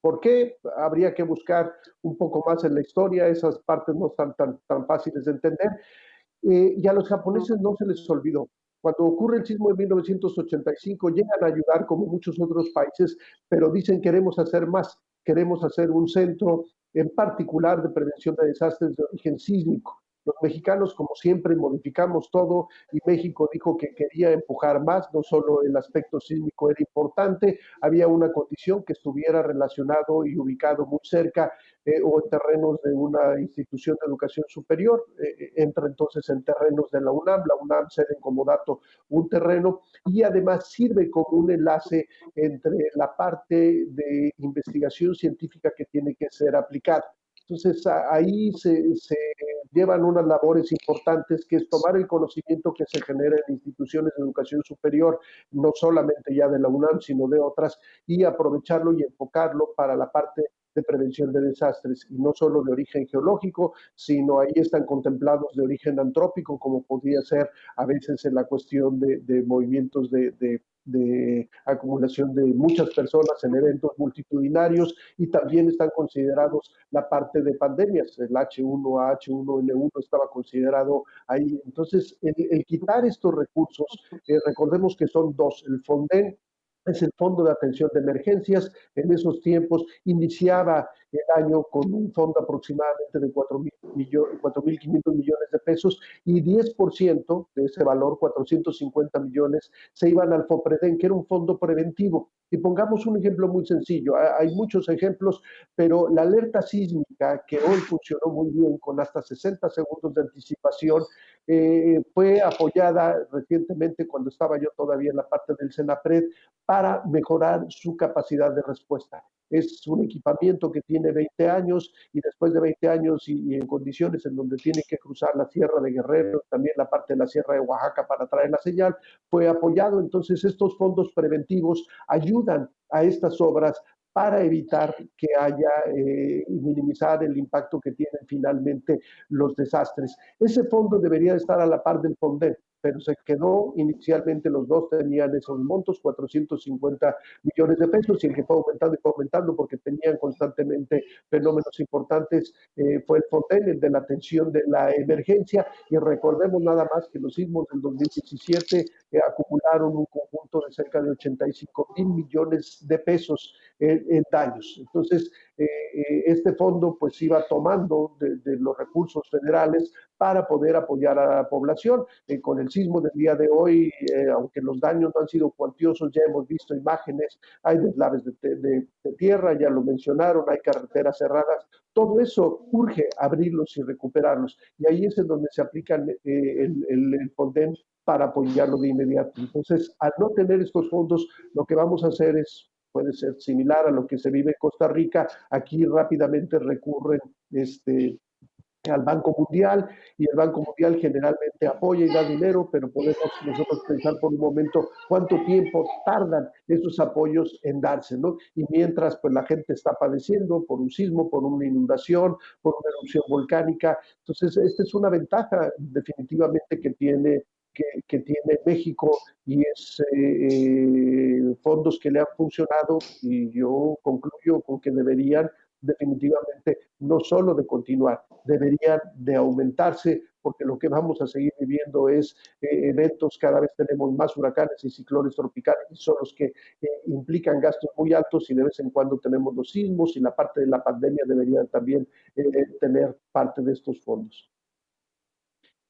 ¿Por qué? Habría que buscar un poco más en la historia, esas partes no están tan fáciles de entender. Y a los japoneses no se les olvidó. Cuando ocurre el sismo de 1985, llegan a ayudar como muchos otros países, pero dicen queremos hacer más, queremos hacer un centro en particular de prevención de desastres de origen sísmico. Los mexicanos, como siempre, modificamos todo y México dijo que quería empujar más, no solo el aspecto sísmico era importante, había una condición que estuviera relacionado y ubicado muy cerca o en terrenos de una institución de educación superior, entra entonces en terrenos de la UNAM cede como dato un terreno y además sirve como un enlace entre la parte de investigación científica que tiene que ser aplicada. Entonces ahí se llevan unas labores importantes que es tomar el conocimiento que se genera en instituciones de educación superior, no solamente ya de la UNAM, sino de otras, y aprovecharlo y enfocarlo para la parte de prevención de desastres, y no solo de origen geológico, sino ahí están contemplados de origen antrópico, como podría ser a veces en la cuestión de movimientos de acumulación de muchas personas en eventos multitudinarios, y también están considerados la parte de pandemias, el H1, H1N1 estaba considerado ahí. Entonces, el quitar estos recursos, recordemos que son dos, el Fonden es el Fondo de Atención de Emergencias. En esos tiempos iniciaba el año con un fondo aproximadamente de 4.500 millones de pesos y 10% de ese valor, 450 millones, se iban al FOPREDEN, que era un fondo preventivo. Y pongamos un ejemplo muy sencillo, hay muchos ejemplos, pero la alerta sísmica, que hoy funcionó muy bien con hasta 60 segundos de anticipación, fue apoyada recientemente cuando estaba yo todavía en la parte del Senapred para mejorar su capacidad de respuesta. Es un equipamiento que tiene 20 años y después de 20 años y en condiciones en donde tiene que cruzar la Sierra de Guerrero, también la parte de la Sierra de Oaxaca para traer la señal, fue apoyado. Entonces estos fondos preventivos ayudan a estas obras para evitar que haya y minimizar el impacto que tienen finalmente los desastres. Ese fondo debería estar a la par del Fonden, pero se quedó inicialmente, los dos tenían esos montos, 450 millones de pesos, y el que fue aumentando porque tenían constantemente fenómenos importantes, fue el Fonden, el de la atención de la emergencia, y recordemos nada más que los sismos del 2017 acumularon un conjunto de cerca de 85,000 millones de pesos en daños. Entonces, este fondo pues iba tomando de los recursos federales para poder apoyar a la población. Con el sismo del día de hoy, aunque los daños no han sido cuantiosos, ya hemos visto imágenes, hay deslaves de tierra, ya lo mencionaron, hay carreteras cerradas, todo eso urge abrirlos y recuperarlos, y ahí es en donde se aplica el Fonden para apoyarlo de inmediato. Entonces, al no tener estos fondos, lo que vamos a hacer puede ser similar a lo que se vive en Costa Rica. Aquí rápidamente recurren al Banco Mundial, y el Banco Mundial generalmente apoya y da dinero, pero podemos nosotros pensar por un momento cuánto tiempo tardan esos apoyos en darse, ¿no? Y mientras pues la gente está padeciendo por un sismo, por una inundación, por una erupción volcánica. Entonces, esta es una ventaja definitivamente que tiene México, y es fondos que le han funcionado, y yo concluyo con que deberían definitivamente no solo de continuar, deberían de aumentarse, porque lo que vamos a seguir viviendo es eventos, cada vez tenemos más huracanes y ciclones tropicales, y son los que implican gastos muy altos, y de vez en cuando tenemos los sismos, y la parte de la pandemia debería también tener parte de estos fondos.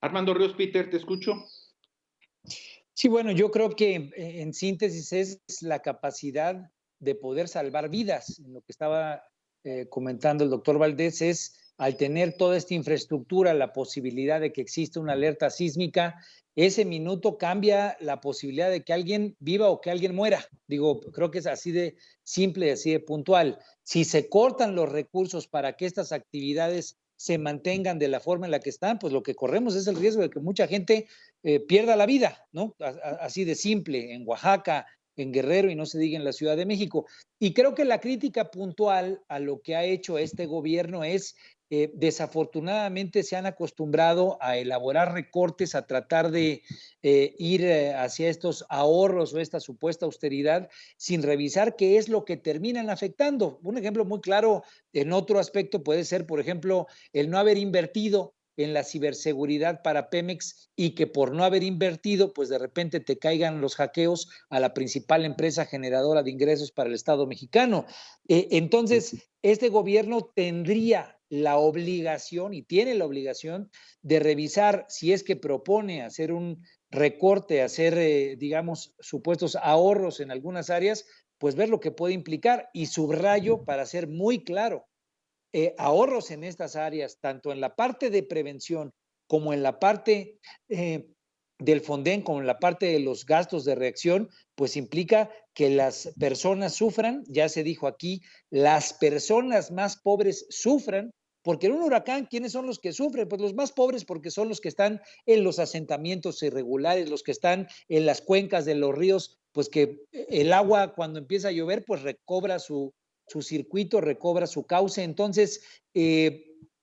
Armando Ríos Peter, te escucho. Sí, bueno, yo creo que en síntesis es la capacidad de poder salvar vidas. En lo que estaba comentando el doctor Valdés es, al tener toda esta infraestructura, la posibilidad de que exista una alerta sísmica, ese minuto cambia la posibilidad de que alguien viva o que alguien muera. Digo, creo que es así de simple, así de puntual. Si se cortan los recursos para que estas actividades se mantengan de la forma en la que están, pues lo que corremos es el riesgo de que mucha gente pierda la vida, ¿no? Así de simple, en Oaxaca, en Guerrero, y no se diga en la Ciudad de México. Y creo que la crítica puntual a lo que ha hecho este gobierno es, desafortunadamente se han acostumbrado a elaborar recortes, a tratar de ir hacia estos ahorros o esta supuesta austeridad sin revisar qué es lo que terminan afectando. Un ejemplo muy claro en otro aspecto puede ser, por ejemplo, el no haber invertido en la ciberseguridad para Pemex, y que por no haber invertido, pues de repente te caigan los hackeos a la principal empresa generadora de ingresos para el Estado mexicano. Entonces, este gobierno tendría la obligación, y tiene la obligación, de revisar si es que propone hacer un recorte, hacer, digamos, supuestos ahorros en algunas áreas, pues ver lo que puede implicar. Y subrayo, para ser muy claro, ahorros en estas áreas, tanto en la parte de prevención como en la parte del Fonden, como en la parte de los gastos de reacción, pues implica que las personas sufran. Ya se dijo aquí, las personas más pobres sufran, porque en un huracán, ¿quiénes son los que sufren? Pues los más pobres, porque son los que están en los asentamientos irregulares, los que están en las cuencas de los ríos, pues que el agua cuando empieza a llover, pues recobra su circuito, recobra su cauce. Entonces,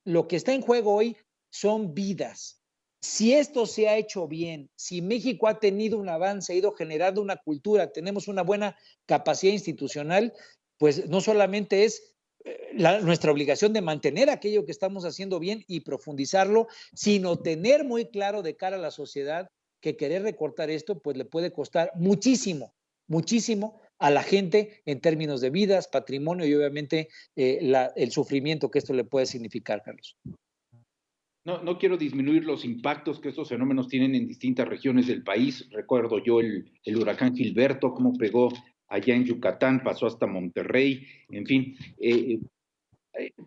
lo que está en juego hoy son vidas. Si esto se ha hecho bien, si México ha tenido un avance, ha ido generando una cultura, tenemos una buena capacidad institucional, pues no solamente es nuestra obligación de mantener aquello que estamos haciendo bien y profundizarlo, sino tener muy claro de cara a la sociedad que querer recortar esto, pues le puede costar muchísimo, muchísimo a la gente en términos de vidas, patrimonio y obviamente el sufrimiento que esto le puede significar, Carlos. No quiero disminuir los impactos que estos fenómenos tienen en distintas regiones del país. Recuerdo yo el huracán Gilberto, cómo pegó allá en Yucatán, pasó hasta Monterrey, en fin.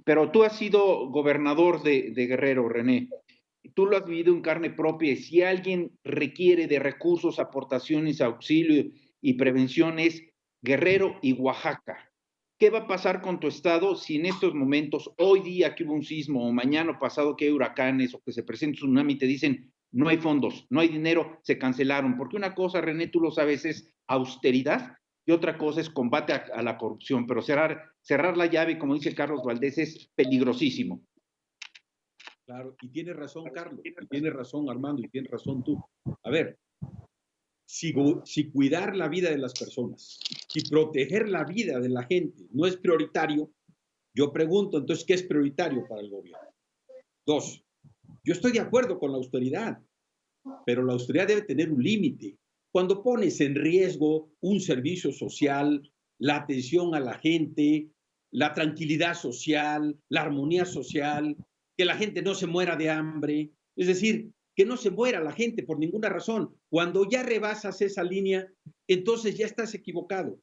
Pero tú has sido gobernador de Guerrero, René. Tú lo has vivido en carne propia. Si alguien requiere de recursos, aportaciones, auxilio y prevención, es Guerrero y Oaxaca. ¿Qué va a pasar con tu estado si en estos momentos, hoy día que hubo un sismo, o mañana pasado que hay huracanes, o que se presenta un tsunami, te dicen no hay fondos, no hay dinero, se cancelaron? Porque una cosa, René, tú lo sabes, es austeridad, y otra cosa es combate a la corrupción, pero cerrar la llave, como dice Carlos Valdés, es peligrosísimo. Claro, y tiene razón Carlos, y tiene razón Armando, y tiene razón tú. A ver, si cuidar la vida de las personas, si proteger la vida de la gente no es prioritario, yo pregunto, entonces, ¿qué es prioritario para el gobierno? 2, yo estoy de acuerdo con la austeridad, pero la austeridad debe tener un límite. Cuando pones en riesgo un servicio social, la atención a la gente, la tranquilidad social, la armonía social, que la gente no se muera de hambre, es decir, que no se muera la gente por ninguna razón. Cuando ya rebasas esa línea, entonces ya estás equivocado.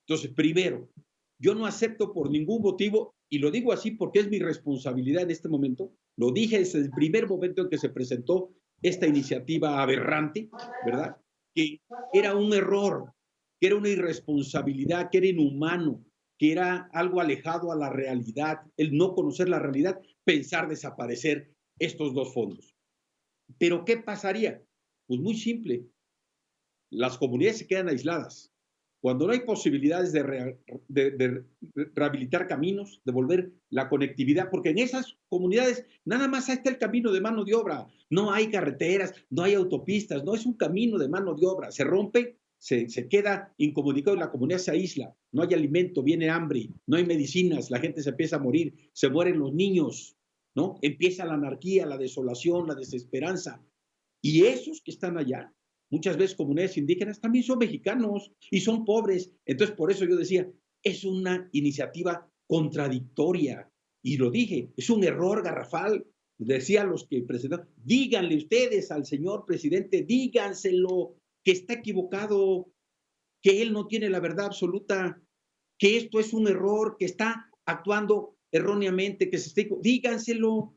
Entonces, primero, yo no acepto por ningún motivo, y lo digo así porque es mi responsabilidad en este momento, lo dije desde el primer momento en que se presentó esta iniciativa aberrante, ¿verdad? Que era un error, que era una irresponsabilidad, que era inhumano, que era algo alejado a la realidad, el no conocer la realidad, pensar desaparecer estos dos fondos. Pero ¿qué pasaría? Pues muy simple, las comunidades se quedan aisladas. Cuando no hay posibilidades de rehabilitar caminos, de volver la conectividad, porque en esas comunidades nada más está el camino de mano de obra, no hay carreteras, no hay autopistas, no es un camino de mano de obra, se rompe, se queda incomunicado y la comunidad se aísla, no hay alimento, viene hambre, no hay medicinas, la gente se empieza a morir, se mueren los niños, ¿no? Empieza la anarquía, la desolación, la desesperanza. Y esos que están allá, muchas veces comunidades indígenas, también son mexicanos y son pobres. Entonces, por eso yo decía, es una iniciativa contradictoria. Y lo dije, es un error garrafal. Decía a los que presentaron, díganle ustedes al señor presidente, díganselo, que está equivocado, que él no tiene la verdad absoluta, que esto es un error, que está actuando erróneamente, que se esté... Díganselo.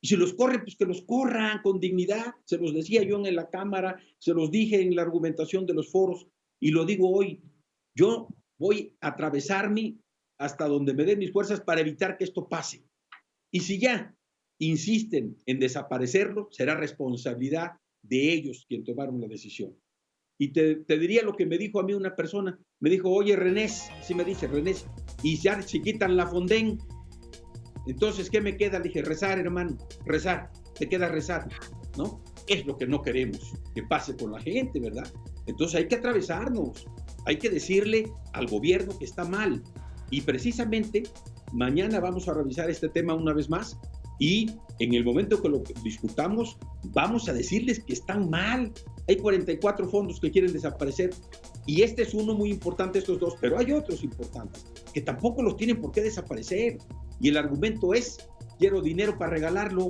Y si los corren, pues que los corran con dignidad. Se los decía yo en la Cámara, se los dije en la argumentación de los foros y lo digo hoy. Yo voy a atravesarme hasta donde me den mis fuerzas para evitar que esto pase. Y si ya insisten en desaparecerlo, será responsabilidad de ellos quien tomaron la decisión. Y te diría lo que me dijo a mí una persona. Me dijo, oye, René, así me dice, René, y ya se quitan la Fonden, entonces, ¿qué me queda? Le dije, rezar, hermano, rezar, te queda rezar, ¿no? Es lo que no queremos que pase con la gente, ¿verdad? Entonces hay que atravesarnos, hay que decirle al gobierno que está mal. Y precisamente mañana vamos a revisar este tema una vez más y en el momento que lo discutamos vamos a decirles que están mal. Hay 44 fondos que quieren desaparecer y este es uno muy importante, estos dos, pero hay otros importantes que tampoco los tienen por qué desaparecer. Y el argumento es, quiero dinero para regalarlo.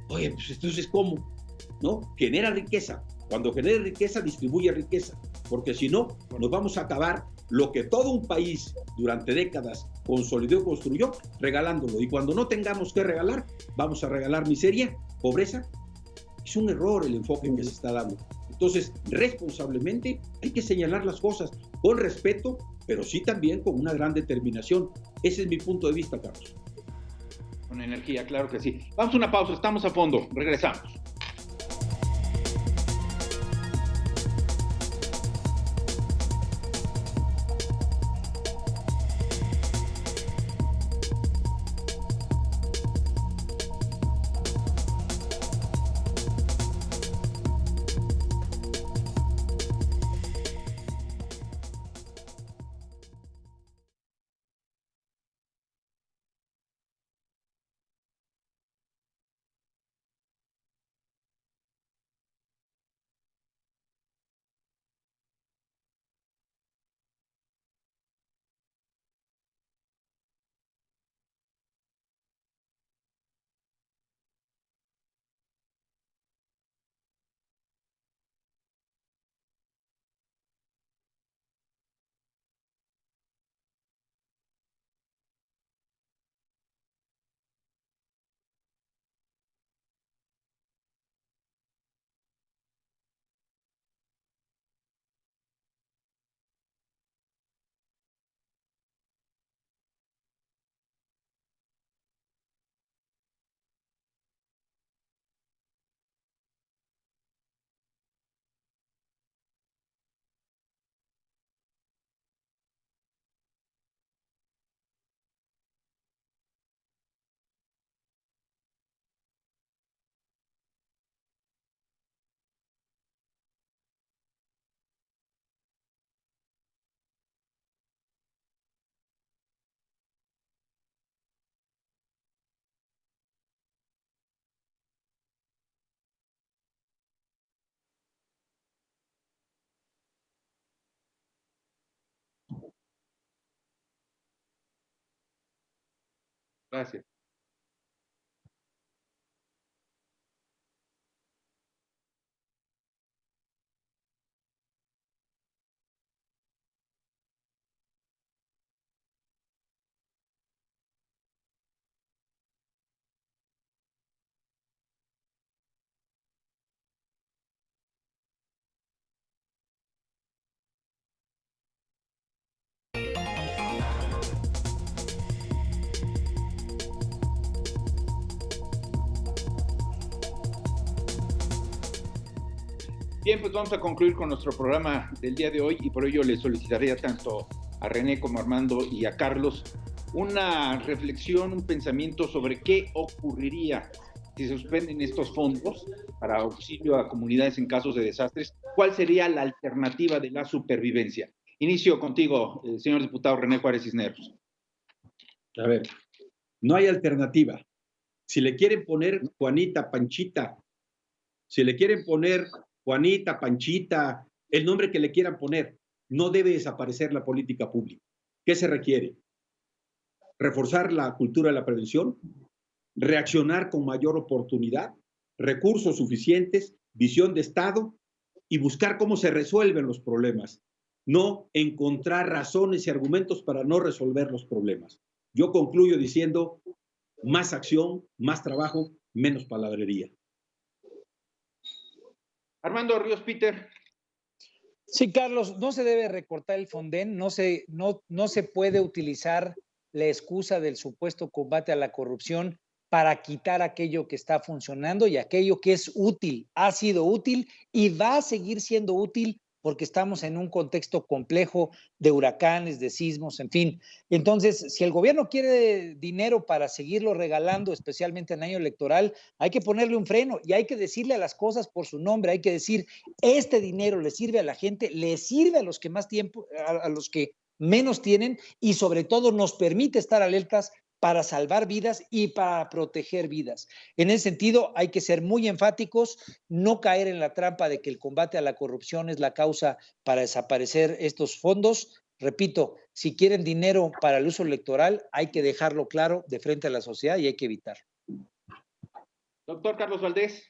Oye, pues entonces, ¿cómo? ¿No? Genera riqueza. Cuando genere riqueza, distribuye riqueza. Porque si no, nos vamos a acabar lo que todo un país durante décadas consolidó y construyó, regalándolo. Y cuando no tengamos que regalar, vamos a regalar miseria, pobreza. Es un error el enfoque que se está dando. Entonces, responsablemente, hay que señalar las cosas con respeto, pero sí también con una gran determinación. Ese es mi punto de vista, Carlos. Con energía, claro que sí. Vamos a una pausa, estamos a fondo, regresamos. Gracias. Bien, pues vamos a concluir con nuestro programa del día de hoy y por ello le solicitaría tanto a René como a Armando y a Carlos una reflexión, un pensamiento sobre qué ocurriría si se suspenden estos fondos para auxilio a comunidades en casos de desastres. ¿Cuál sería la alternativa de la supervivencia? Inicio contigo, señor diputado René Juárez Cisneros. A ver, no hay alternativa. Si le quieren poner Juanita, Panchita, si le quieren poner Juanita, Panchita, el nombre que le quieran poner, no debe desaparecer la política pública. ¿Qué se requiere? Reforzar la cultura de la prevención, reaccionar con mayor oportunidad, recursos suficientes, visión de Estado y buscar cómo se resuelven los problemas, no encontrar razones y argumentos para no resolver los problemas. Yo concluyo diciendo más acción, más trabajo, menos palabrería. Armando Ríos Peter. Sí, Carlos, no se debe recortar el Fonden, no se puede utilizar la excusa del supuesto combate a la corrupción para quitar aquello que está funcionando y aquello que es útil, ha sido útil y va a seguir siendo útil porque estamos en un contexto complejo de huracanes, de sismos, en fin. Entonces, si el gobierno quiere dinero para seguirlo regalando, especialmente en año electoral, hay que ponerle un freno y hay que decirle a las cosas por su nombre, hay que decir, este dinero le sirve a la gente, le sirve a los que más tiempo, a los que menos tienen y sobre todo nos permite estar alertas para salvar vidas y para proteger vidas. En ese sentido, hay que ser muy enfáticos, no caer en la trampa de que el combate a la corrupción es la causa para desaparecer estos fondos. Repito, si quieren dinero para el uso electoral, hay que dejarlo claro de frente a la sociedad y hay que evitarlo. Doctor Carlos Valdés.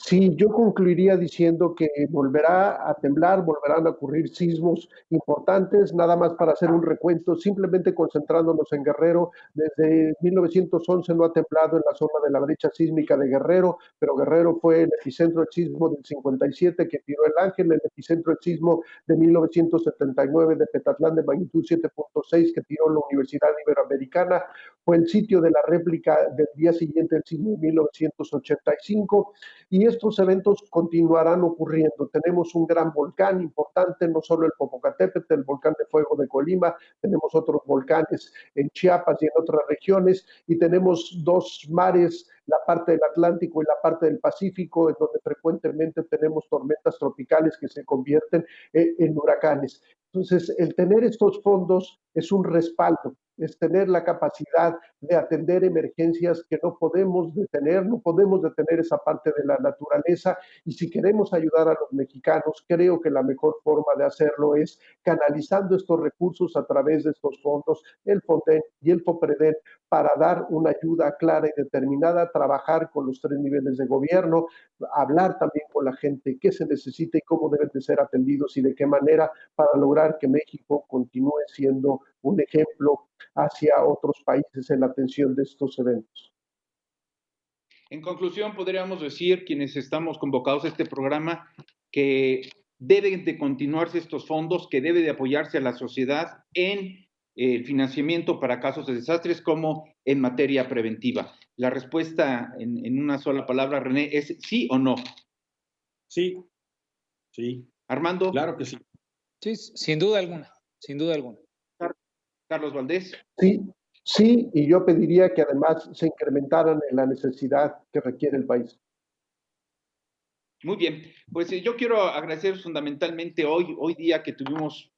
Sí, yo concluiría diciendo que volverá a temblar, volverán a ocurrir sismos importantes, nada más para hacer un recuento, simplemente concentrándonos en Guerrero. Desde 1911 no ha temblado en la zona de la brecha sísmica de Guerrero, pero Guerrero fue el epicentro del sismo del 57 que tiró el Ángel, el epicentro del sismo de 1979 de Petatlán de magnitud 7.6 que tiró la Universidad Iberoamericana, fue el sitio de la réplica del día siguiente del sismo de 1985. Y estos eventos continuarán ocurriendo. Tenemos un gran volcán importante, no solo el Popocatépetl, el volcán de fuego de Colima, tenemos otros volcanes en Chiapas y en otras regiones, y tenemos dos mares, la parte del Atlántico y la parte del Pacífico, en donde frecuentemente tenemos tormentas tropicales que se convierten en huracanes. Entonces, el tener estos fondos es un respaldo, es tener la capacidad de atender emergencias que no podemos detener esa parte de la naturaleza, y si queremos ayudar a los mexicanos, creo que la mejor forma de hacerlo es canalizando estos recursos a través de estos fondos, el Fonden y el FOPREDEN, para dar una ayuda clara y determinada, trabajar con los 3 niveles de gobierno, hablar también con la gente qué se necesita y cómo deben de ser atendidos y de qué manera, para lograr que México continúe siendo un ejemplo hacia otros países en la atención de estos eventos. En conclusión, podríamos decir, quienes estamos convocados a este programa, que deben de continuarse estos fondos, que debe de apoyarse a la sociedad en el financiamiento para casos de desastres como en materia preventiva. La respuesta en una sola palabra, René, es sí o no. Sí, sí. Armando. Claro que sí. Sí, sin duda alguna, sin duda alguna. Carlos Valdés. Sí, sí, y yo pediría que además se incrementaran en la necesidad que requiere el país. Muy bien, pues yo quiero agradecer fundamentalmente hoy día que tuvimos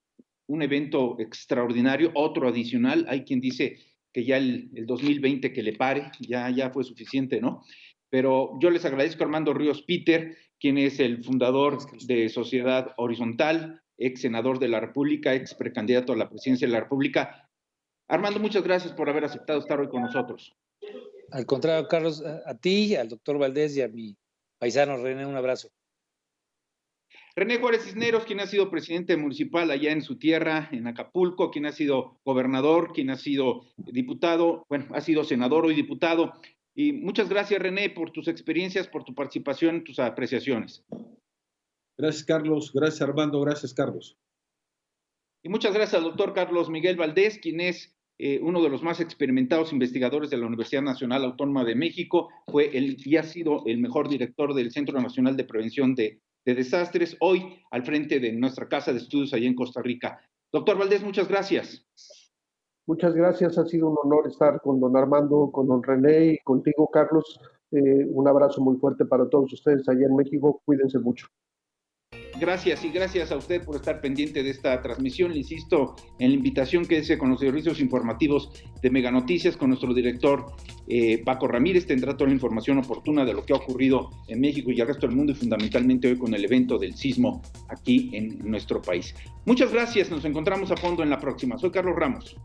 un evento extraordinario, otro adicional. Hay quien dice que ya el 2020 que le pare, ya fue suficiente, ¿no? Pero yo les agradezco a Armando Ríos Peter, quien es el fundador de Sociedad Horizontal, ex senador de la República, ex precandidato a la presidencia de la República. Armando, muchas gracias por haber aceptado estar hoy con nosotros. Al contrario, Carlos, a ti, al doctor Valdés y a mi paisano René, un abrazo. René Juárez Cisneros, quien ha sido presidente municipal allá en su tierra, en Acapulco, quien ha sido gobernador, quien ha sido diputado, bueno, ha sido senador hoy diputado. Y muchas gracias, René, por tus experiencias, por tu participación, tus apreciaciones. Gracias, Carlos. Gracias, Armando. Gracias, Carlos. Y muchas gracias al doctor Carlos Miguel Valdés, quien es uno de los más experimentados investigadores de la Universidad Nacional Autónoma de México, y ha sido el mejor director del Centro Nacional de Prevención de Desastres, hoy al frente de nuestra casa de estudios allá en Costa Rica. Doctor Valdés, muchas gracias. Muchas gracias, ha sido un honor estar con don Armando, con don René y contigo, Carlos. Un abrazo muy fuerte para todos ustedes allá en México, cuídense mucho. Gracias, y gracias a usted por estar pendiente de esta transmisión. Le insisto en la invitación que hice con los servicios informativos de Mega Noticias, con nuestro director Paco Ramírez. Tendrá toda la información oportuna de lo que ha ocurrido en México y el resto del mundo, y fundamentalmente hoy con el evento del sismo aquí en nuestro país. Muchas gracias, nos encontramos a fondo en la próxima. Soy Carlos Ramos.